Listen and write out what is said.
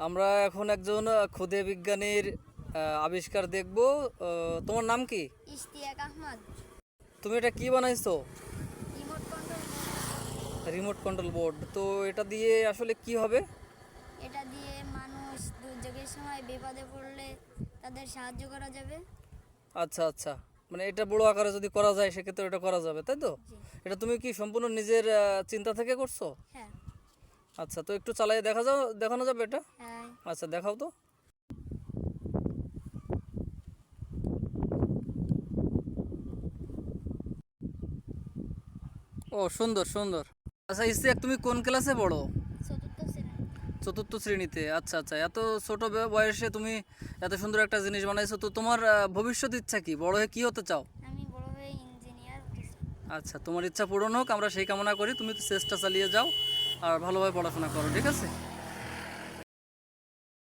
আমরা এখন একজন ক্ষুদে বিজ্ঞানীর আবিষ্কার দেখব। তোমার নাম কি? ইশতিয়াক আহমদ। তুমি এটা কি বানাইছো? Remote control. Remote control board. তো এটা দিয়ে আসলে কি হবে? এটা দিয়ে মানুষ দুর্যোগের সময় বিপদে পড়লে তাদের সাহায্য করা যাবে। আচ্ছা আচ্ছা, মানে এটা বড় আকারে যদি করা যায় সেক্ষেত্রে এটা করা যাবে, তাই তো? জি। এটা তুমি কি সম্পূর্ণ নিজের চিন্তা থেকে করছো? হ্যাঁ। আচ্ছা, তো একটু চালিয়ে দেখানো যাবে এটা? হ্যাঁ। আচ্ছা, দেখাও তো। ও, সুন্দর সুন্দর। আচ্ছা ইসতিয়াক, তুমি কোন ক্লাসে পড়ো? চতুর্থ শ্রেণী। চতুর্থ শ্রেণীতে। আচ্ছা আচ্ছা, এত ছোট বয়সে তুমি এত সুন্দর একটা জিনিস বানাইছো। তো তোমার ভবিষ্যৎ ইচ্ছা কি? বড় হয়ে কি হতে চাও? আমি বড় হয়ে ইঞ্জিনিয়ার হতে চাই। আচ্ছা, তোমার ইচ্ছা পূরণ হোক, আমরা সেই কামনা করি। তুমি তো চেষ্টা চালিয়ে যাও আর ভালোভাবে পড়াশোনা করো, ঠিক আছে?